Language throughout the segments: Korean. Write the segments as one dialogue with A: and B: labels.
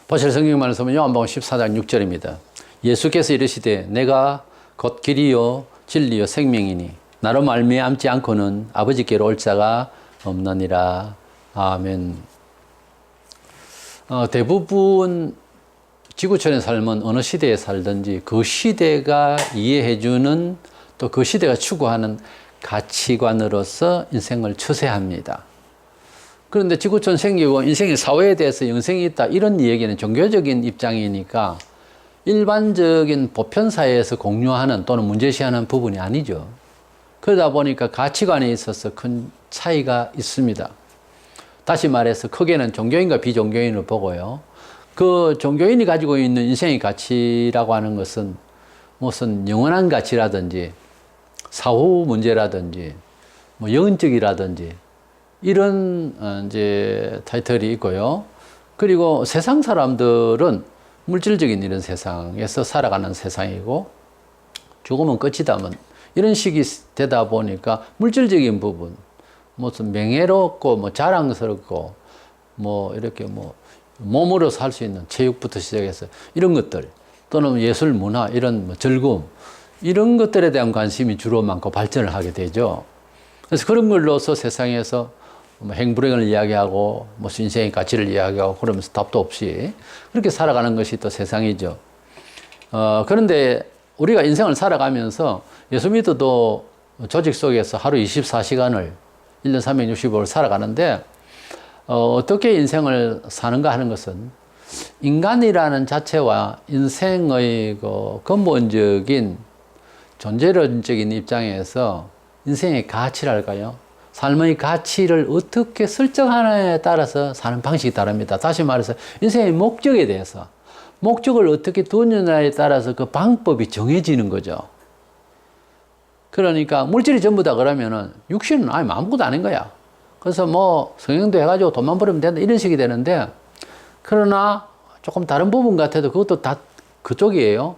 A: 보실 성경 말씀은 요한복음 14장 6절입니다. 예수께서 이르시되 내가 곧 길이요 진리요 생명이니 나로 말미암지 않고는 아버지께로 올 자가 없느니라. 아멘. 대부분 지구촌에 살면 어느 시대에 살든지 그 시대가 이해해주는 또 그 시대가 추구하는 가치관으로서 인생을 처세합니다. 그런데 지구촌 생기고 인생의 사회에 대해서 영생이 있다 이런 얘기는 종교적인 입장이니까 일반적인 보편사회에서 공유하는 또는 문제시하는 부분이 아니죠. 그러다 보니까 가치관에 있어서 큰 차이가 있습니다. 다시 말해서 크게는 종교인과 비종교인을 보고요. 그 종교인이 가지고 있는 인생의 가치라고 하는 것은 무슨 영원한 가치라든지 사후 문제라든지 뭐 영적이라든지 이런 이제 타이틀이 있고요. 그리고 세상 사람들은 물질적인 이런 세상에서 살아가는 세상이고 죽으면 끝이다면 이런 식이 되다 보니까 물질적인 부분 무슨 명예롭고 뭐 자랑스럽고 뭐 이렇게 뭐 몸으로 살 수 있는 체육부터 시작해서 이런 것들 또는 예술 문화 이런 뭐 즐거움 이런 것들에 대한 관심이 주로 많고 발전을 하게 되죠. 그래서 그런 걸로서 세상에서 뭐 행불행을 이야기하고 뭐 인생의 가치를 이야기하고 그러면서 답도 없이 그렇게 살아가는 것이 또 세상이죠. 그런데 우리가 인생을 살아가면서 예수 믿어도 조직 속에서 하루 24시간을 1년 365일 살아가는데 어떻게 인생을 사는가 하는 것은 인간이라는 자체와 인생의 그 근본적인 존재론적인 입장에서 인생의 가치랄까요? 삶의 가치를 어떻게 설정하느냐에 따라서 사는 방식이 다릅니다. 다시 말해서 인생의 목적에 대해서 목적을 어떻게 두느냐에 따라서 그 방법이 정해지는 거죠. 그러니까 물질이 전부 다 그러면은 육신은 아무것도 아닌 거야. 그래서 뭐 성형도 해가지고 돈만 벌면 된다 이런 식이 되는데 그러나 조금 다른 부분 같아도 그것도 다 그쪽이에요.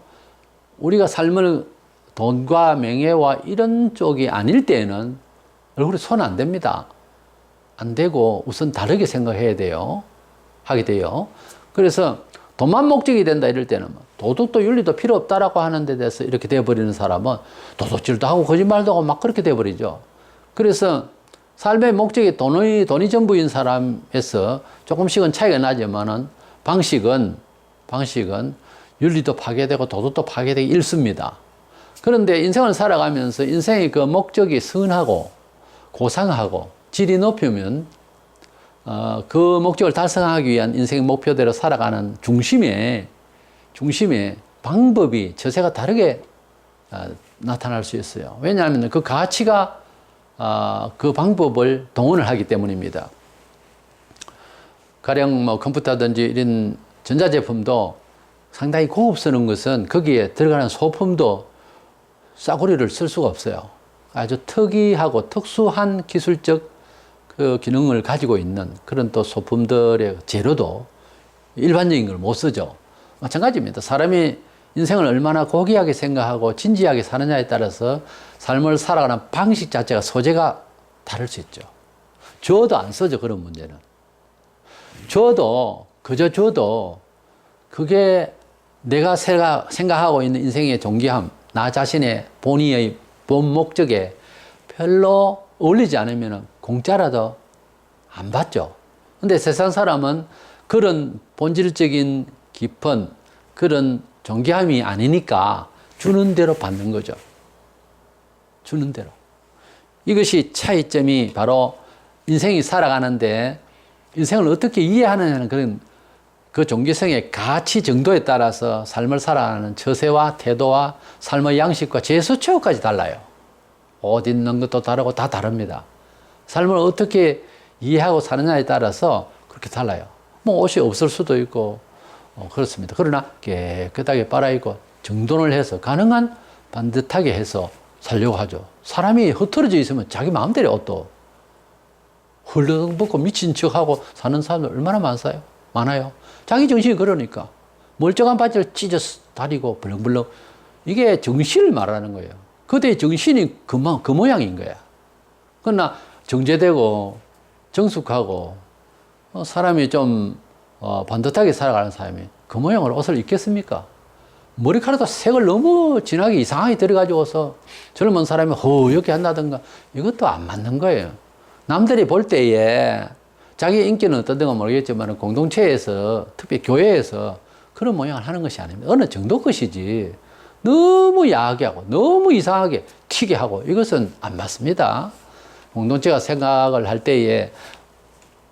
A: 우리가 삶을 돈과 명예와 이런 쪽이 아닐 때에는 얼굴에 손 안 댑니다. 안 되고 우선 다르게 생각해야 돼요. 하게 돼요. 그래서 돈만 목적이 된다 이럴 때는 도덕도 윤리도 필요 없다라고 하는 데 대해서 이렇게 돼버리는 사람은 도둑질도 하고 거짓말도 하고 막 그렇게 돼버리죠. 그래서 삶의 목적이 돈이 전부인 사람에서 조금씩은 차이가 나지만은 방식은 윤리도 파괴되고 도덕도 파괴되기 일쑤입니다. 그런데 인생을 살아가면서 인생의 그 목적이 선하고 고상하고 질이 높으면 그 목적을 달성하기 위한 인생의 목표대로 살아가는 중심에 방법이 저세가 다르게 나타날 수 있어요. 왜냐하면 그 가치가 그 방법을 동원을 하기 때문입니다. 가령 뭐 컴퓨터든지 이런 전자제품도 상당히 고급스러운 것은 거기에 들어가는 소품도 싸구려를 쓸 수가 없어요. 아주 특이하고 특수한 기술적 그 기능을 가지고 있는 그런 또 소품들의 재료도 일반적인 걸 못 쓰죠. 마찬가지입니다. 사람이 인생을 얼마나 고귀하게 생각하고 진지하게 사느냐에 따라서 삶을 살아가는 방식 자체가 소재가 다를 수 있죠. 줘도 안 쓰죠. 그런 문제는. 그저 줘도 그게 내가 생각하고 있는 인생의 존귀함, 나 자신의 본의의 본 목적에 별로 어울리지 않으면 공짜라도 안 받죠. 근데 세상 사람은 그런 본질적인 깊은 그런 존귀함이 아니니까 주는 대로 받는 거죠. 주는 대로. 이것이 차이점이 바로 인생이 살아가는데 인생을 어떻게 이해하느냐는 그런 그 종교성의 가치 정도에 따라서 삶을 살아가는 처세와 태도와 삶의 양식과 제수처까지 달라요. 옷 입는 것도 다르고 다 다릅니다. 삶을 어떻게 이해하고 사느냐에 따라서 그렇게 달라요. 뭐 옷이 없을 수도 있고 그렇습니다. 그러나 깨끗하게 빨아입고 정돈을 해서 가능한 반듯하게 해서 살려고 하죠. 사람이 흐트러져 있으면 자기 마음대로 옷도 헐렁벗고 미친 척하고 사는 사람들 얼마나 많아요. 자기 정신이 그러니까 멀쩡한 바지를 찢어 다리고 벌렁벌렁 이게 정신을 말하는 거예요. 그대의 정신이 그 모양인 거야. 그러나 정제되고 정숙하고 사람이 좀 반듯하게 살아가는 사람이 그 모양으로 옷을 입겠습니까? 머리카락도 색을 너무 진하게 이상하게 들어가지고서 젊은 사람이 허옇게 한다든가 이것도 안 맞는 거예요. 남들이 볼 때에 자기 인기는 어떤가 모르겠지만 공동체에서 특히 교회에서 그런 모양을 하는 것이 아닙니다. 어느 정도 것이지 너무 야하게 하고 너무 이상하게 튀게 하고 이것은 안 맞습니다. 공동체가 생각을 할 때에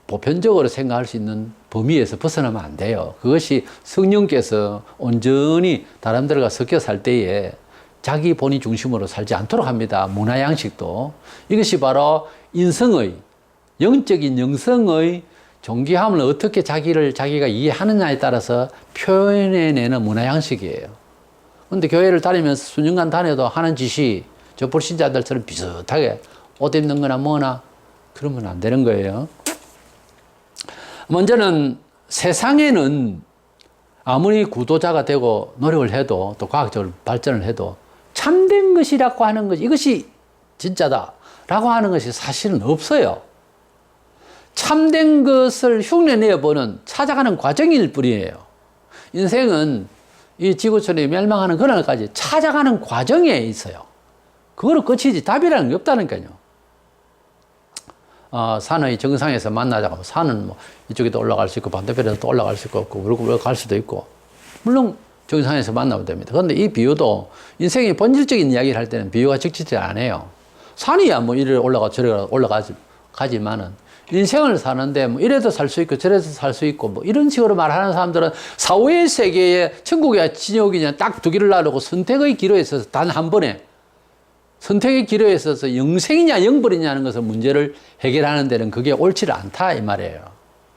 A: 보편적으로 생각할 수 있는 범위에서 벗어나면 안 돼요. 그것이 성령께서 온전히 사람들과 섞여 살 때에 자기 본의 중심으로 살지 않도록 합니다. 문화 양식도. 이것이 바로 인성의, 영적인 영성의 존귀함을 어떻게 자기가 이해하느냐에 따라서 표현해내는 문화 양식이에요. 근데 교회를 다니면서 수년간 다녀도 하는 짓이 저 불신자들처럼 비슷하게 옷 입는 거나 뭐나 그러면 안 되는 거예요. 먼저는 세상에는 아무리 구도자가 되고 노력을 해도 또 과학적으로 발전을 해도 참된 것이라고 하는 것이 이것이 진짜다라고 하는 것이 사실은 없어요. 참된 것을 흉내내어보는 찾아가는 과정일 뿐이에요. 인생은 이 지구촌이 멸망하는 그날까지 찾아가는 과정에 있어요. 그거로 끝이지 답이라는 게 없다니까요. 산의 정상에서 만나자고 산은 뭐 이쪽에도 올라갈 수 있고 반대편에도 또 올라갈 수 있고 그러고 갈 수도 있고 물론 정상에서 만나면 됩니다. 그런데 이 비유도 인생의 본질적인 이야기를 할 때는 비유가 적절치 않아요. 산이야 뭐 이래 올라가 저래 가지만은 인생을 사는데 뭐 이래도 살 수 있고 저래도 살 수 있고 뭐 이런 식으로 말하는 사람들은 사후의 세계에 천국이냐 지옥이냐 딱 두 길을 나누고 선택의 기로에 있어서 단 한 번에 선택의 기로에 있어서 영생이냐 영벌이냐는 것을 문제를 해결하는 데는 그게 옳지 않다 이 말이에요.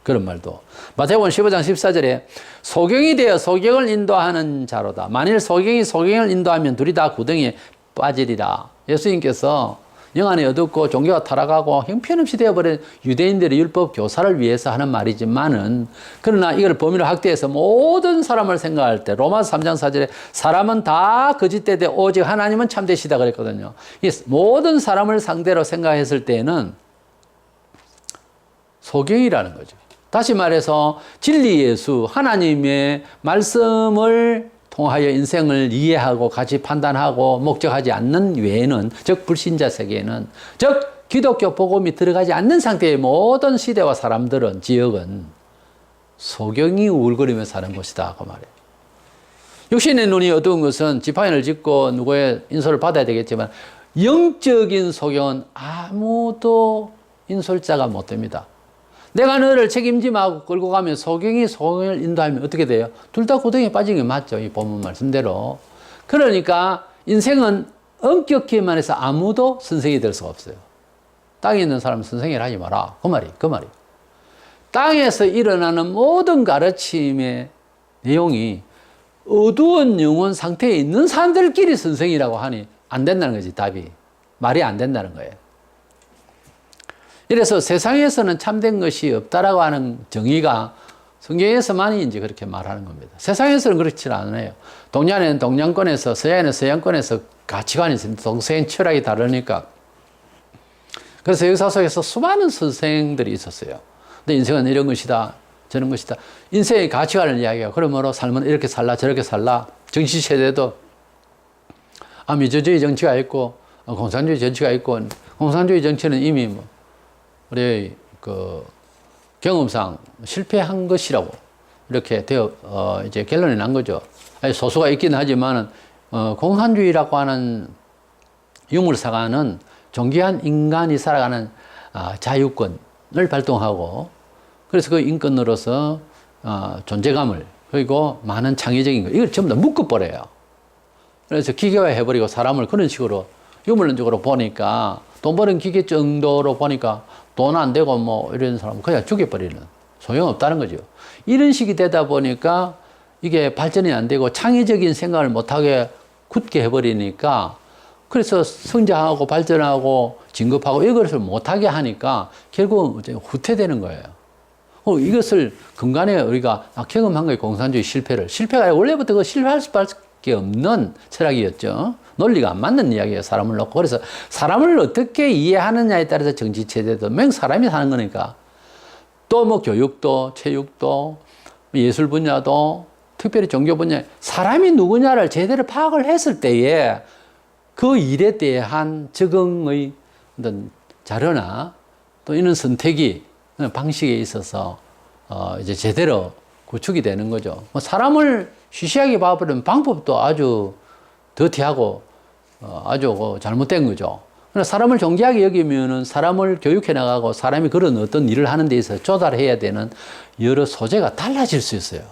A: 그런 말도. 마태복음 15장 14절에 소경이 되어 소경을 인도하는 자로다. 만일 소경이 소경을 인도하면 둘이 다 구덩이에 빠지리라. 예수님께서 영안이 어둡고 종교가 타락하고 형편없이 되어버린 유대인들의 율법 교사를 위해서 하는 말이지만은 그러나 이걸 범위로 확대해서 모든 사람을 생각할 때 로마서 3장 4절에 사람은 다 거짓되되 오직 하나님은 참되시다 그랬거든요. 이 모든 사람을 상대로 생각했을 때는 소경이라는 거죠. 다시 말해서 진리 예수 하나님의 말씀을 통하여 인생을 이해하고 같이 판단하고 목적하지 않는 외에는 즉 불신자 세계에는 즉 기독교 복음이 들어가지 않는 상태의 모든 시대와 사람들은 지역은 소경이 우울거리며 사는 곳이다 그 말이에요. 육신의 눈이 어두운 것은 지팡이를 짚고 누구의 인솔을 받아야 되겠지만 영적인 소경은 아무도 인솔자가 못 됩니다. 내가 너를 책임지마고 끌고 가면 소경이 소경을 인도하면 어떻게 돼요? 둘 다 구덩이에 빠진 게 맞죠. 이 본문 말씀대로. 그러니까 인생은 엄격히 말해서 아무도 선생이 될 수가 없어요. 땅에 있는 사람은 선생을 하지 마라. 그 말이. 땅에서 일어나는 모든 가르침의 내용이 어두운 영혼 상태에 있는 사람들끼리 선생이라고 하니 안 된다는 거지, 답이. 말이 안 된다는 거예요. 이래서 세상에서는 참된 것이 없다라고 하는 정의가 성경에서만이 이제 그렇게 말하는 겁니다. 세상에서는 그렇지 않아요. 동양에는 동양권에서, 서양에는 서양권에서 가치관이 있습니다. 동서양 철학이 다르니까. 그래서 역사 속에서 수많은 선생들이 있었어요. 근데 인생은 이런 것이다, 저런 것이다. 인생의 가치관을 이야기해요. 그러므로 삶은 이렇게 살라, 저렇게 살라. 정치 세대도 민주주의 정치가 있고, 공산주의 정치가 있고, 공산주의 정치는 이미 뭐 우리 경험상 실패한 것이라고 이렇게 이제 결론이 난 거죠. 소수가 있긴 하지만은 공산주의라고 하는 유물사가는 존귀한 인간이 살아가는 자유권을 발동하고 그래서 그 인권으로서 존재감을 그리고 많은 창의적인 거 이걸 전부 다 묶어버려요. 그래서 기계화해버리고 사람을 그런 식으로 유물론적으로 보니까 돈 버는 기계 정도로 보니까 돈 안 되고 뭐 이런 사람은 그냥 죽여버리는 소용없다는 거죠. 이런 식이 되다 보니까 이게 발전이 안 되고 창의적인 생각을 못하게 굳게 해버리니까 그래서 성장하고 발전하고 진급하고 이것을 못하게 하니까 결국은 후퇴되는 거예요. 이것을 근간에 우리가 경험한 거예요. 공산주의 실패가 원래부터 그 실패할 수밖에 없는 철학이었죠. 논리가 안 맞는 이야기예요. 사람을 놓고. 그래서 사람을 어떻게 이해하느냐에 따라서 정치체제도 맹 사람이 사는 거니까 또 뭐 교육도, 체육도, 예술 분야도, 특별히 종교 분야, 사람이 누구냐를 제대로 파악을 했을 때에 그 일에 대한 적응의 어떤 자료나 또 이런 선택이 방식에 있어서 이제 제대로 구축이 되는 거죠. 뭐 사람을 시시하게 봐버리면 방법도 아주 더티하고 아주 잘못된 거죠. 그러나 사람을 존귀하게 여기면은 사람을 교육해 나가고 사람이 그런 어떤 일을 하는 데 있어서 조달해야 되는 여러 소재가 달라질 수 있어요.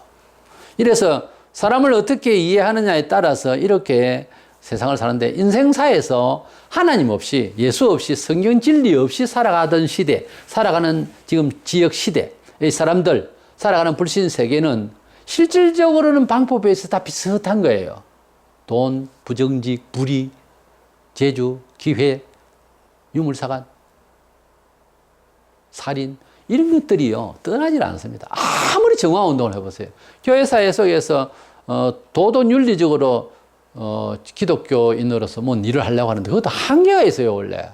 A: 이래서 사람을 어떻게 이해하느냐에 따라서 이렇게 세상을 사는데 인생사에서 하나님 없이 예수 없이 성경 진리 없이 살아가던 시대, 살아가는 지금 지역 시대의 사람들, 살아가는 불신 세계는 실질적으로는 방법에 있어서 다 비슷한 거예요. 돈, 부정직, 불의, 재주, 기회, 유물사간, 살인 이런 것들이요 떠나질 않습니다. 아무리 정화운동을 해보세요. 교회사회 속에서 도덕윤리적으로 기독교인으로서 뭔 일을 하려고 하는데 그것도 한계가 있어요. 원래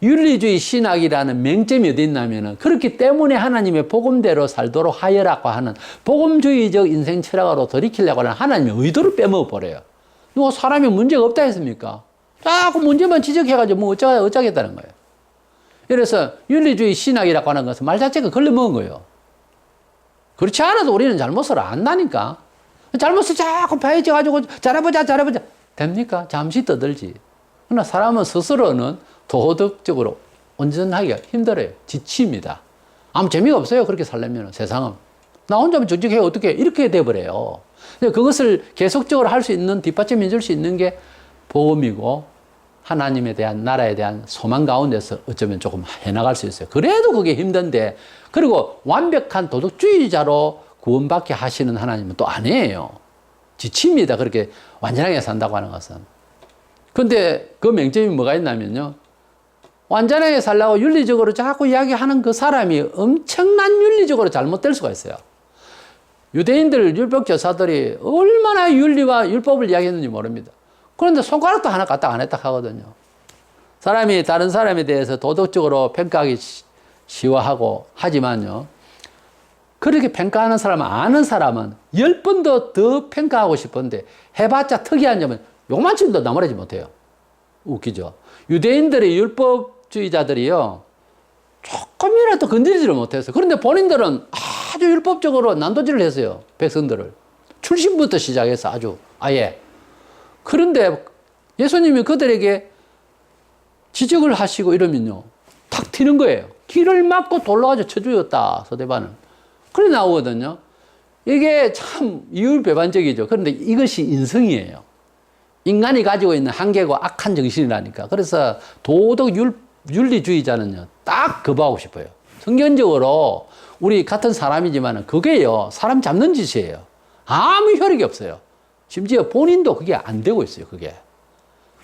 A: 윤리주의 신학이라는 맹점이 어디 있냐면은 그렇기 때문에 하나님의 복음대로 살도록 하여라고 하는 복음주의적 인생 철학으로 돌이키려고 하는 하나님의 의도를 빼먹어 버려요. 뭐 사람이 문제가 없다 했습니까? 자꾸 문제만 지적해가지고 뭐 어쩌겠다는 거예요. 그래서 윤리주의 신학이라고 하는 것은 말 자체가 걸려먹은 거예요. 그렇지 않아도 우리는 잘못을 안다니까. 잘못을 자꾸 파헤쳐가지고 잘해보자. 됩니까? 잠시 떠들지. 그러나 사람은 스스로는 도덕적으로 온전하기가 힘들어요. 지칩니다. 아무 재미가 없어요. 그렇게 살려면 세상은. 나 혼자만 정직해 어떻게 이렇게 돼버려요. 그것을 계속적으로 할 수 있는 뒷받침해 줄 수 있는 게 복음이고 하나님에 대한 나라에 대한 소망 가운데서 어쩌면 조금 해나갈 수 있어요. 그래도 그게 힘든데 그리고 완벽한 도덕주의자로 구원받게 하시는 하나님은 또 아니에요. 지칩니다. 그렇게 완전하게 산다고 하는 것은. 근데 그 맹점이 뭐가 있냐면요. 완전하게 살라고 윤리적으로 자꾸 이야기하는 그 사람이 엄청난 윤리적으로 잘못될 수가 있어요. 유대인들 율법 교사들이 얼마나 윤리와 율법을 이야기했는지 모릅니다. 그런데 손가락도 하나 까딱 안 했다 하거든요. 사람이 다른 사람에 대해서 도덕적으로 평가하기 쉬워하고 하지만요. 그렇게 평가하는 사람은 아는 사람은 10번도 더 평가하고 싶은데 해봤자 특이한 점은 요만큼도 나무라지 못해요. 웃기죠. 유대인들의 율법주의자들이요. 조금이라도 건드리지를 못했어요. 그런데 본인들은 아주 율법적으로 난도질을 했어요. 백성들을. 출신부터 시작해서 아주 아예. 그런데 예수님이 그들에게 지적을 하시고 이러면요. 탁 튀는 거예요. 길을 막고 돌로 가지고 쳐 죽였다. 서대반은. 그래 나오거든요. 이게 참 이율배반적이죠. 그런데 이것이 인성이에요. 인간이 가지고 있는 한계고 악한 정신이라니까. 그래서 도덕 윤리주의자는요. 딱 거부하고 싶어요. 성경적으로 우리 같은 사람이지만 그게요. 사람 잡는 짓이에요. 아무 효력이 없어요. 심지어 본인도 그게 안 되고 있어요. 그게.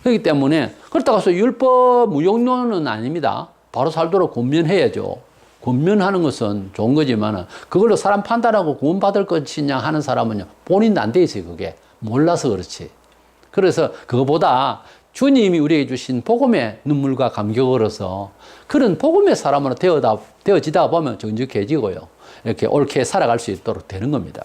A: 그렇기 때문에 그렇다고 해서 율법 무용론은 아닙니다. 바로 살도록 권면해야죠. 권면하는 것은 좋은 거지만 그걸로 사람 판단하고 구원받을 것이냐 하는 사람은요. 본인도 안 돼 있어요. 그게. 몰라서 그렇지. 그래서 그거보다 주님이 우리에게 주신 복음의 눈물과 감격으로서 그런 복음의 사람으로 되어지다 보면 정직해지고요. 이렇게 옳게 살아갈 수 있도록 되는 겁니다.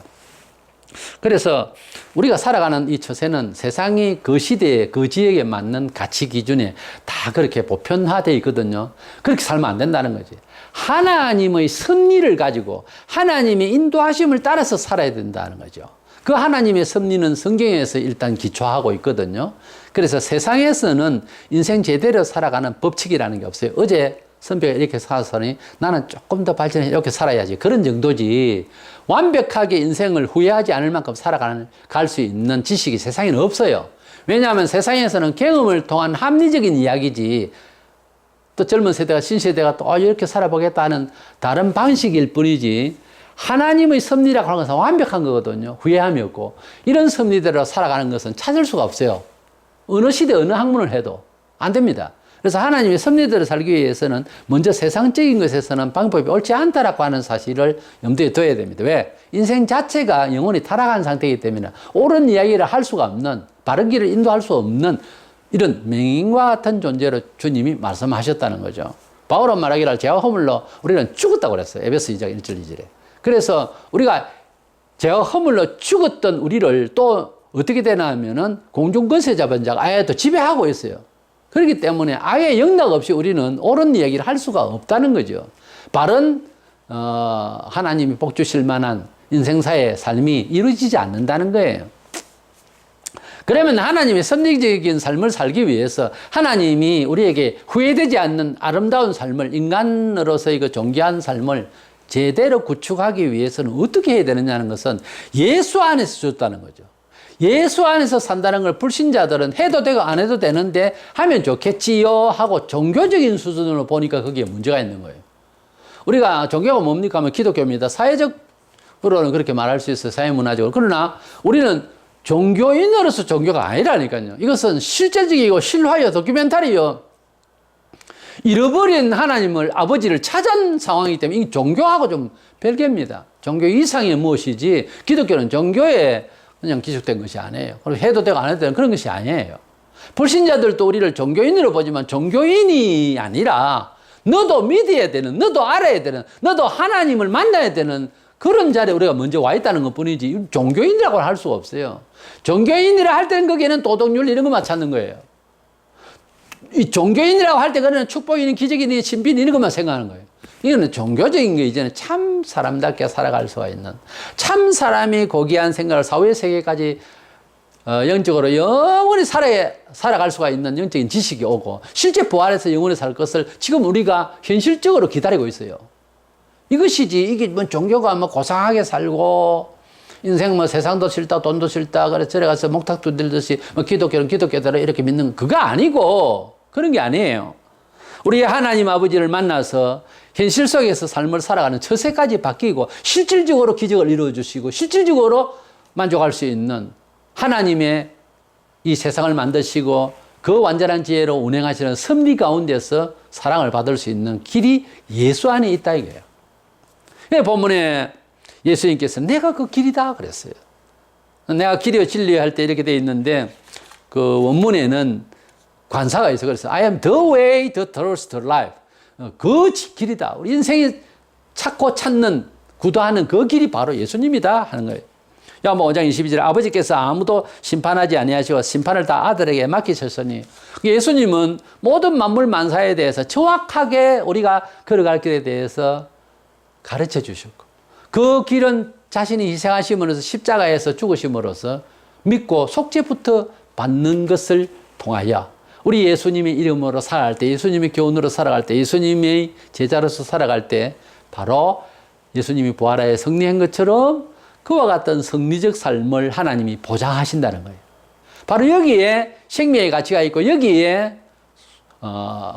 A: 그래서 우리가 살아가는 이 처세는 세상이 그 시대에 그 지역에 맞는 가치 기준에 다 그렇게 보편화되어 있거든요. 그렇게 살면 안 된다는 거지. 하나님의 섭리를 가지고 하나님의 인도하심을 따라서 살아야 된다는 거죠. 그 하나님의 섭리는 성경에서 일단 기초하고 있거든요. 그래서 세상에서는 인생 제대로 살아가는 법칙이라는 게 없어요. 어제 선배가 이렇게 살았으니 나는 조금 더 발전해 이렇게 살아야지. 그런 정도지. 완벽하게 인생을 후회하지 않을 만큼 갈 수 있는 지식이 세상에는 없어요. 왜냐하면 세상에서는 경험을 통한 합리적인 이야기지. 또 젊은 세대가 신세대가 또 이렇게 살아보겠다 하는 다른 방식일 뿐이지. 하나님의 섭리라고 하는 것은 완벽한 거거든요. 후회함이 없고. 이런 섭리대로 살아가는 것은 찾을 수가 없어요. 어느 시대 어느 학문을 해도 안 됩니다. 그래서 하나님의 섭리대로 살기 위해서는 먼저 세상적인 것에서는 방법이 옳지 않다라고 하는 사실을 염두에 둬야 됩니다. 왜? 인생 자체가 영혼이 타락한 상태이기 때문에 옳은 이야기를 할 수가 없는, 바른 길을 인도할 수 없는 이런 맹인과 같은 존재로 주님이 말씀하셨다는 거죠. 바울은 말하기를 죄와 허물로 우리는 죽었다고 그랬어요. 에베소 2장 1절 2절에. 그래서 우리가 죄와 허물로 죽었던 우리를 또 어떻게 되나 하면은 공중권세 잡은 자가 아예 또 지배하고 있어요. 그렇기 때문에 아예 영락 없이 우리는 옳은 이야기를 할 수가 없다는 거죠. 바른 하나님이 복 주실 만한 인생사의 삶이 이루어지지 않는다는 거예요. 그러면 하나님의 섭리적인 삶을 살기 위해서 하나님이 우리에게 후회되지 않는 아름다운 삶을, 인간으로서의 그 존귀한 삶을 제대로 구축하기 위해서는 어떻게 해야 되느냐는 것은 예수 안에서 줬다는 거죠. 예수 안에서 산다는 걸 불신자들은 해도 되고 안 해도 되는데 하면 좋겠지요 하고 종교적인 수준으로 보니까 거기에 문제가 있는 거예요. 우리가 종교가 뭡니까 하면 기독교입니다. 사회적으로는 그렇게 말할 수 있어요. 사회문화적으로. 그러나 우리는 종교인으로서 종교가 아니라니까요. 이것은 실제적이고 실화요, 도큐멘터리요. 잃어버린 하나님을, 아버지를 찾은 상황이기 때문에 이 종교하고 좀 별개입니다. 종교 이상이 무엇이지 기독교는 종교에 그냥 기술된 것이 아니에요. 그리고 해도 되고 안 해도 되는 그런 것이 아니에요. 불신자들도 우리를 종교인으로 보지만 종교인이 아니라 너도 믿어야 되는, 너도 알아야 되는, 너도 하나님을 만나야 되는 그런 자리에 우리가 먼저 와 있다는 것 뿐이지 종교인이라고 할 수가 없어요. 종교인이라 할 때는 거기에는 도덕률 이런 것만 찾는 거예요. 이 종교인이라고 할 때 그는 축복이니 기적이니 신비니 이런 것만 생각하는 거예요. 이거는 종교적인 게 이제는 참 사람답게 살아갈 수가 있는, 참 사람이 고귀한 생각을 사후의 세계까지 영적으로 영원히 살아갈 수가 있는 영적인 지식이 오고 실제 부활해서 영원히 살 것을 지금 우리가 현실적으로 기다리고 있어요. 이것이지 이게 뭐 종교가 뭐 고상하게 살고 인생 뭐 세상도 싫다 돈도 싫다 그래 저래 가서 목탁 두들듯이 뭐 기독교는 기독교대로 이렇게 믿는 그거 아니고 그런 게 아니에요. 우리 하나님 아버지를 만나서 현실 속에서 삶을 살아가는 처세까지 바뀌고 실질적으로 기적을 이루어 주시고 실질적으로 만족할 수 있는 하나님의 이 세상을 만드시고 그 완전한 지혜로 운행하시는 섭리 가운데서 사랑을 받을 수 있는 길이 예수 안에 있다 이거예요. 본문에 예수님께서 내가 그 길이다 그랬어요. 내가 길이요 진리요 할 때 이렇게 돼 있는데 그 원문에는 관사가 있어 그래서 I am the way, the truth, the life. 그 길이다. 우리 인생이 찾고 찾는 구도하는 그 길이 바로 예수님이다 하는 거예요. 야뭐 5장 22절 아버지께서 아무도 심판하지 아니하시고 심판을 다 아들에게 맡기셨으니 예수님은 모든 만물 만사에 대해서 정확하게 우리가 걸어갈 길에 대해서 가르쳐 주셨고 그 길은 자신이 희생하심으로써 십자가에서 죽으심으로써 믿고 속죄부터 받는 것을 통하여 우리 예수님의 이름으로 살아갈 때 예수님의 교훈으로 살아갈 때 예수님의 제자로서 살아갈 때 바로 예수님이 부활하여 승리한 것처럼 그와 같은 승리적 삶을 하나님이 보장하신다는 거예요. 바로 여기에 생명의 가치가 있고 여기에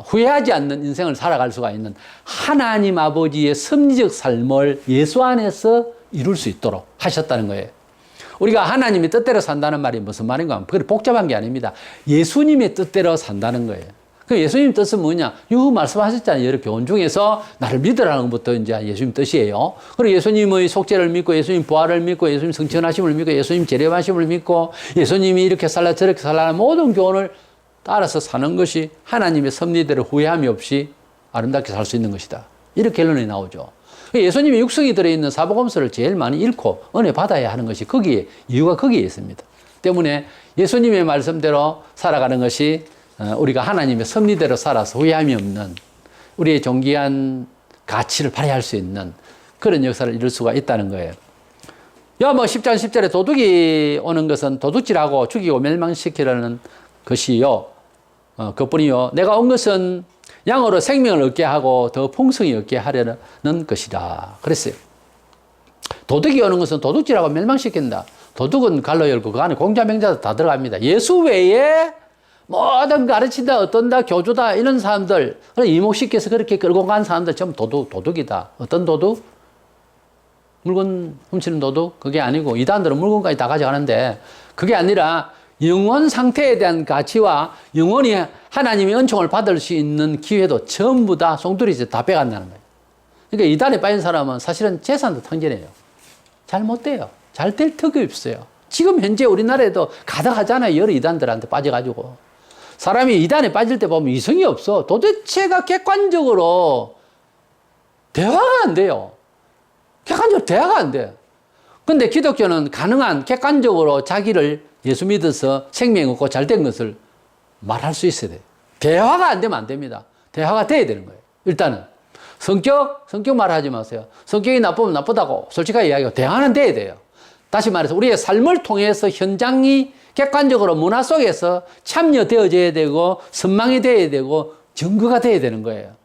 A: 후회하지 않는 인생을 살아갈 수가 있는 하나님 아버지의 섭리적 삶을 예수 안에서 이룰 수 있도록 하셨다는 거예요. 우리가 하나님의 뜻대로 산다는 말이 무슨 말인가 하면 그게 복잡한 게 아닙니다. 예수님의 뜻대로 산다는 거예요. 그 예수님 뜻은 뭐냐? 요 말씀하셨잖아요. 여러 교훈 중에서 나를 믿으라는 것부터 이제 예수님 뜻이에요. 그리고 예수님의 속죄를 믿고 예수님 부활을 믿고 예수님 성천하심을 믿고 예수님 재림하심을 믿고 예수님이 이렇게 살라 저렇게 살라는 모든 교훈을 따라서 사는 것이 하나님의 섭리대로 후회함이 없이 아름답게 살 수 있는 것이다. 이렇게 결론이 나오죠. 예수님의 육성이 들어있는 사복음서를 제일 많이 읽고 은혜 받아야 하는 것이 거기에 이유가 거기에 있습니다. 때문에 예수님의 말씀대로 살아가는 것이 우리가 하나님의 섭리대로 살아서 후회함이 없는 우리의 존귀한 가치를 발휘할 수 있는 그런 역사를 이룰 수가 있다는 거예요. 뭐 10장 10절에 도둑이 오는 것은 도둑질하고 죽이고 멸망시키려는 것이요. 그뿐이요. 내가 온 것은 양으로 생명을 얻게 하고 더 풍성히 얻게 하려는 것이다. 그랬어요. 도둑이 오는 것은 도둑질하고 멸망시킨다. 도둑은 갈로 열고 그 안에 공자명자도 다 들어갑니다. 예수 외에 모든 가르친다, 어떤다, 교주다 이런 사람들 이목씨께서 그렇게 끌고 간 사람들 전부 도둑이다. 어떤 도둑? 물건 훔치는 도둑? 그게 아니고 이단들은 물건까지 다 가져가는데 그게 아니라 영혼 상태에 대한 가치와 영혼이 하나님의 은총을 받을 수 있는 기회도 전부 다 송두리째 다 빼간다는 거예요. 그러니까 이단에 빠진 사람은 사실은 재산도 탕진해요. 잘 못 돼요. 잘 될 턱이 없어요. 지금 현재 우리나라에도 가득하잖아요. 여러 이단들한테 빠져가지고. 사람이 이단에 빠질 때 보면 이성이 없어. 도대체가 객관적으로 대화가 안 돼요. 객관적으로 대화가 안 돼. 근데 기독교는 가능한 객관적으로 자기를 예수 믿어서 생명 얻고 잘된 것을 말할 수 있어야 돼. 대화가 안 되면 안 됩니다. 대화가 돼야 되는 거예요. 일단은. 성격 말하지 마세요. 성격이 나쁘면 나쁘다고 솔직하게 이야기하고 대화는 돼야 돼요. 다시 말해서 우리의 삶을 통해서 현장이 객관적으로 문화 속에서 참여되어져야 되고 선망이 되어야 되고 증거가 되어야 되는 거예요.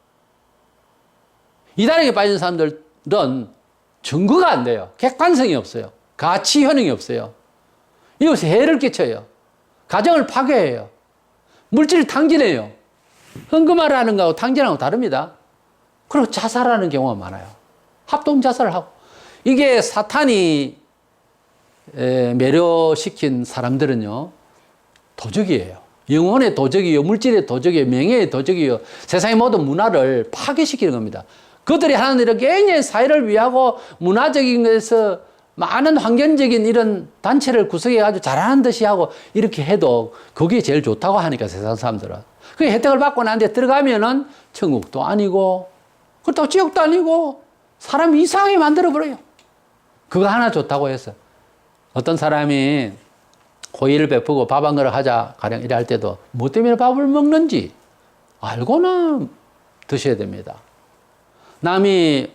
A: 이단에게 빠진 사람들은 증거가 안 돼요. 객관성이 없어요. 가치 효능이 없어요. 이것이 해를 끼쳐요. 가정을 파괴해요. 물질을 탕진해요. 헌금하라 하는 거하고 탕진하고 다릅니다. 그리고 자살하는 경우가 많아요. 합동 자살을 하고. 이게 사탄이 매료시킨 사람들은요, 도적이에요. 영혼의 도적이요, 물질의 도적이요, 명예의 도적이요, 세상의 모든 문화를 파괴시키는 겁니다. 그들이 하는 일은 굉장히 사회를 위하고 문화적인 것에서 많은 환경적인 이런 단체를 구성해가지고 잘하는 듯이 하고 이렇게 해도 그게 제일 좋다고 하니까 세상 사람들은. 그 혜택을 받고 난 데 들어가면은 천국도 아니고 그렇다고 지옥도 아니고 사람 이상하게 만들어버려요. 그거 하나 좋다고 해서. 어떤 사람이 호의를 베푸고 밥 한 그릇 하자 가령 이래 할 때도 뭐 때문에 밥을 먹는지 알고는 드셔야 됩니다. 남이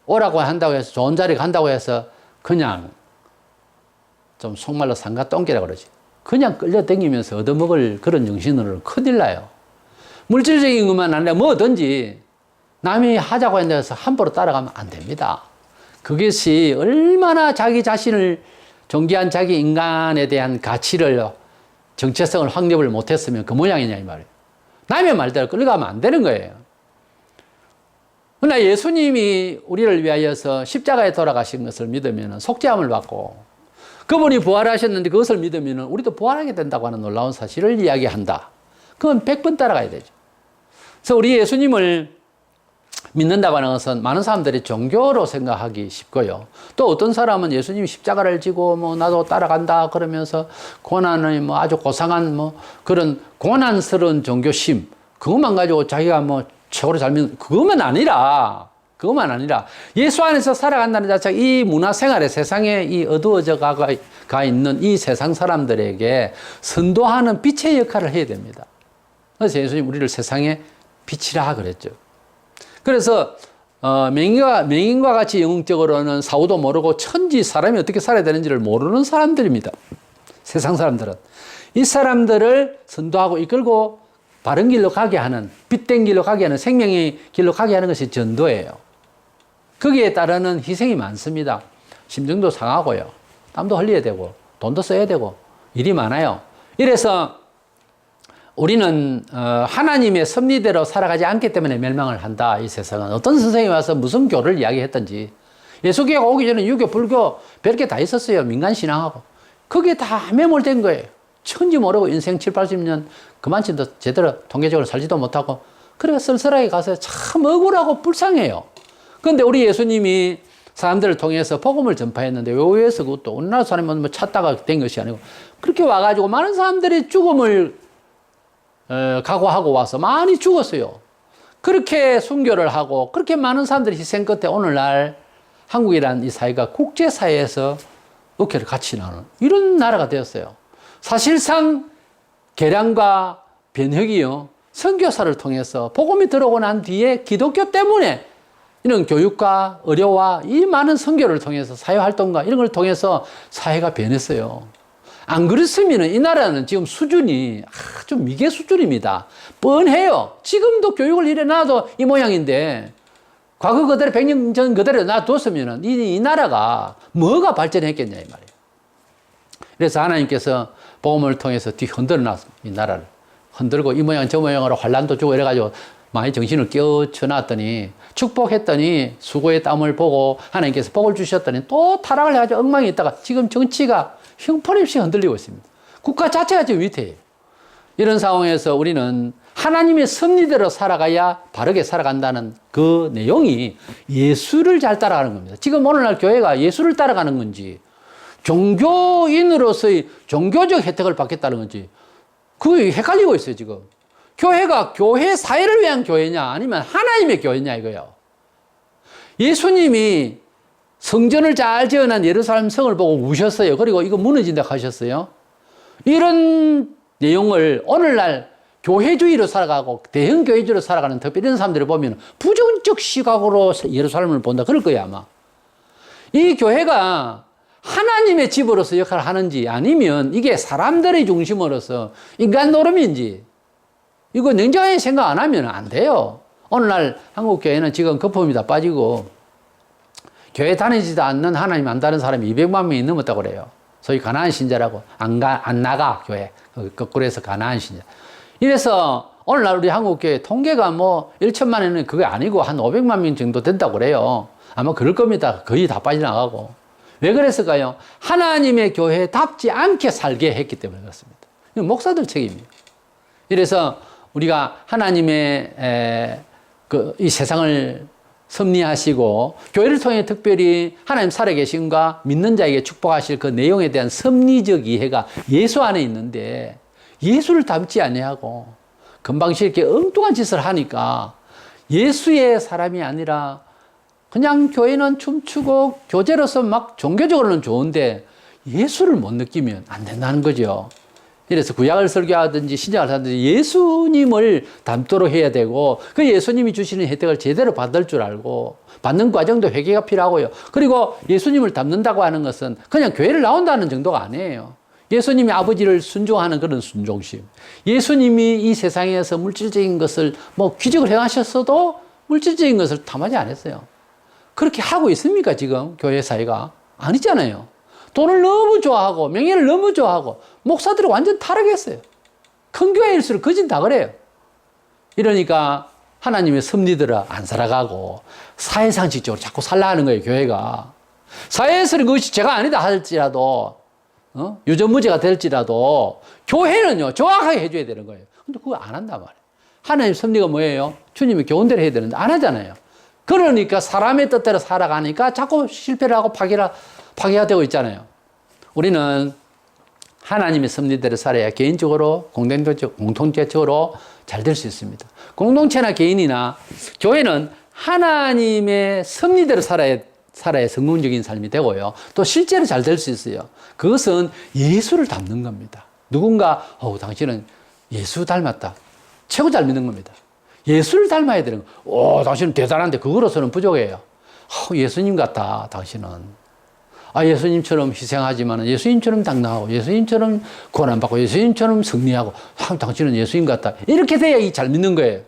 A: 오라고 한다고 해서 좋은 자리 간다고 해서 그냥 좀 속말로 상가 똥개라고 그러지. 그냥 끌려다니면서 얻어먹을 그런 정신으로는 큰일 나요. 물질적인 것만 아니라 뭐든지 남이 하자고 한다고 해서 함부로 따라가면 안 됩니다. 그것이 얼마나 자기 자신을 존귀한 자기 인간에 대한 가치를 정체성을 확립을 못했으면 그 모양이냐 이 말이에요. 남의 말대로 끌려가면 안 되는 거예요. 그러나 예수님이 우리를 위하여서 십자가에 돌아가신 것을 믿으면 속죄함을 받고 그분이 부활하셨는데 그것을 믿으면 우리도 부활하게 된다고 하는 놀라운 사실을 이야기한다. 그건 100번 따라가야 되죠. 그래서 우리 예수님을 믿는다고 하는 것은 많은 사람들이 종교로 생각하기 쉽고요. 또 어떤 사람은 예수님이 십자가를 지고 뭐 나도 따라간다 그러면서 고난의 뭐 아주 고상한 뭐 그런 고난스러운 종교심 그것만 가지고 자기가 뭐 최고로 잘 믿는 그것만 아니라 예수 안에서 살아간다는 자체가 이 문화생활에 세상에 이 어두워져 가 있는 이 세상 사람들에게 선도하는 빛의 역할을 해야 됩니다. 그래서 예수님 우리를 세상의 빛이라 그랬죠. 그래서 맹인과 같이 영적으로는 사후도 모르고 천지 사람이 어떻게 살아야 되는지를 모르는 사람들입니다. 세상 사람들은. 이 사람들을 선도하고 이끌고 바른 길로 가게 하는, 빛된 길로 가게 하는, 생명의 길로 가게 하는 것이 전도예요. 거기에 따르는 희생이 많습니다. 심정도 상하고요. 땀도 흘려야 되고 돈도 써야 되고 일이 많아요. 이래서 우리는 하나님의 섭리대로 살아가지 않기 때문에 멸망을 한다. 이 세상은. 어떤 선생님이 와서 무슨 교를 이야기했던지 예수교가 오기 전에 유교, 불교 별게 다 있었어요. 민간신앙하고. 그게 다 매몰된 거예요. 천지 모르고 인생 7, 80년 그만치도 제대로 통계적으로 살지도 못하고 그래서 쓸쓸하게 가서 참 억울하고 불쌍해요. 그런데 우리 예수님이 사람들을 통해서 복음을 전파했는데 왜 위해서 그것도 우리나라 사람은 뭐 찾다가 된 것이 아니고 그렇게 와가지고 많은 사람들이 죽음을 각오하고 와서 많이 죽었어요. 그렇게 순교를 하고 그렇게 많은 사람들이 희생 끝에 오늘날 한국이라는 이 사회가 국제사회에서 어깨를 같이 나누는 이런 나라가 되었어요. 사실상 계량과 변혁이요. 선교사를 통해서 복음이 들어오고 난 뒤에 기독교 때문에 이런 교육과 의료와 이 많은 선교를 통해서 사회활동과 이런 걸 통해서 사회가 변했어요. 안 그랬으면 이 나라는 지금 수준이 좀 미개 수준입니다. 뻔해요. 지금도 교육을 이래 놔도 이 모양인데 과거 그대로 100년 전 그대로 놔뒀으면 이 나라가 뭐가 발전했겠냐 이 말이에요. 그래서 하나님께서 복음을 통해서 뒤 흔들어 놨습니다. 이 나라를. 흔들고 이 모양 저 모양으로 환란도 주고 이래가지고 많이 정신을 깨우쳐 놨더니 축복했더니 수고의 땀을 보고 하나님께서 복을 주셨더니 또 타락을 해가지고 엉망이 있다가 지금 정치가 형편없이 흔들리고 있습니다. 국가 자체가 지금 위태해요. 이런 상황에서 우리는 하나님의 섭리대로 살아가야 바르게 살아간다는 그 내용이 예수를 잘 따라가는 겁니다. 지금 오늘날 교회가 예수를 따라가는 건지 종교인으로서의 종교적 혜택을 받겠다는 건지 그게 헷갈리고 있어요, 지금. 교회가 교회 사회를 위한 교회냐, 아니면 하나님의 교회냐, 이거예요. 예수님이 성전을 잘 지어놓은 예루살렘 성을 보고 우셨어요. 그리고 이거 무너진다 하셨어요. 이런 내용을 오늘날 교회주의로 살아가고 대형교회주의로 살아가는 특별히 이런 사람들을 보면 부정적 시각으로 예루살렘을 본다. 그럴 거예요, 아마. 이 교회가 하나님의 집으로서 역할을 하는지 아니면 이게 사람들의 중심으로서 인간 노름인지 이거 냉정하게 생각 안 하면 안 돼요. 오늘날 한국교회는 지금 거품이 다 빠지고 교회 다니지도 않는 하나님 안다는 사람이 200만 명이 넘었다고 그래요. 소위 가나안 신자라고 안 나가 교회. 거꾸로 해서 가나안 신자. 이래서 오늘날 우리 한국교회 통계가 뭐 1천만에는 그게 아니고 한 500만 명 정도 된다고 그래요. 아마 그럴 겁니다. 거의 다 빠져나가고. 왜 그랬을까요? 하나님의 교회답지 않게 살게 했기 때문에 그렇습니다. 이건 목사들 책임이에요. 이래서 우리가 하나님의 이 세상을 섭리하시고 교회를 통해 특별히 하나님 살아계신과 믿는 자에게 축복하실 그 내용에 대한 섭리적 이해가 예수 안에 있는데 예수를 닮지 아니하고 금방씩 이렇게 엉뚱한 짓을 하니까 예수의 사람이 아니라 그냥 교회는 춤추고 교제로서 막 종교적으로는 좋은데 예수를 못 느끼면 안 된다는 거죠. 이래서 구약을 설교하든지 신약을 하든지 예수님을 닮도록 해야 되고 그 예수님이 주시는 혜택을 제대로 받을 줄 알고 받는 과정도 회개가 필요하고요. 그리고 예수님을 닮는다고 하는 것은 그냥 교회를 나온다는 정도가 아니에요. 예수님이 아버지를 순종하는 그런 순종심. 예수님이 이 세상에서 물질적인 것을 뭐 기적을 행하셨어도 물질적인 것을 탐하지 않았어요. 그렇게 하고 있습니까, 지금 교회 사회가? 아니잖아요. 돈을 너무 좋아하고 명예를 너무 좋아하고 목사들이 완전 타락했어요. 큰 교회일수록 거진 다 그래요. 이러니까 하나님의 섭리들을 안 살아가고 사회상식적으로 자꾸 살라 하는 거예요, 교회가. 사회에서는 그것이 죄가 아니다 할지라도 유전무죄가 될지라도 교회는요 정확하게 해줘야 되는 거예요. 근데 그거 안 한단 말이에요. 하나님 섭리가 뭐예요? 주님이 교훈대로 해야 되는데 안 하잖아요. 그러니까 사람의 뜻대로 살아가니까 자꾸 실패를 하고 파괴가 되고 있잖아요. 우리는 하나님의 섭리대로 살아야 개인적으로 공동체적으로 잘 될 수 있습니다. 공동체나 개인이나 교회는 하나님의 섭리대로 살아야 성공적인 삶이 되고요. 또 실제로 잘 될 수 있어요. 그것은 예수를 닮는 겁니다. 누군가 당신은 예수 닮았다. 최고 잘 믿는 겁니다. 예수를 닮아야 되는 거예요. 당신은 대단한데 그거로서는 부족해요. 예수님 같다, 당신은. 예수님처럼 희생하지만 예수님처럼 당당하고 예수님처럼 고난받고 예수님처럼 승리하고 당신은 예수님 같다. 이렇게 돼야 잘 믿는 거예요.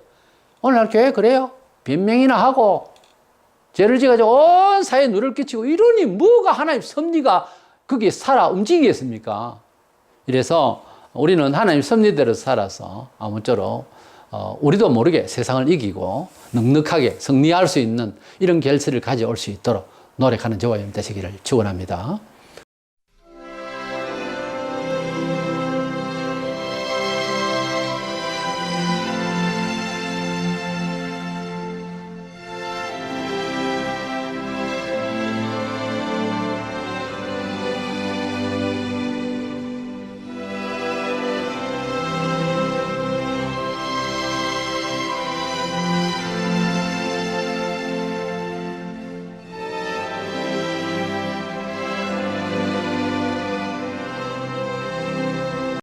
A: 오늘날 교회 그래요. 변명이나 하고 죄를 지어가지고 온 사회에 누를 끼치고 이러니 뭐가 하나님 섭리가 거기에 살아 움직이겠습니까? 이래서 우리는 하나님 섭리대로 살아서 아무쪼록 우리도 모르게 세상을 이기고 넉넉하게 승리할 수 있는 이런 결실을 가져올 수 있도록 노력하는 저와 여러분 되시기를 축원합니다.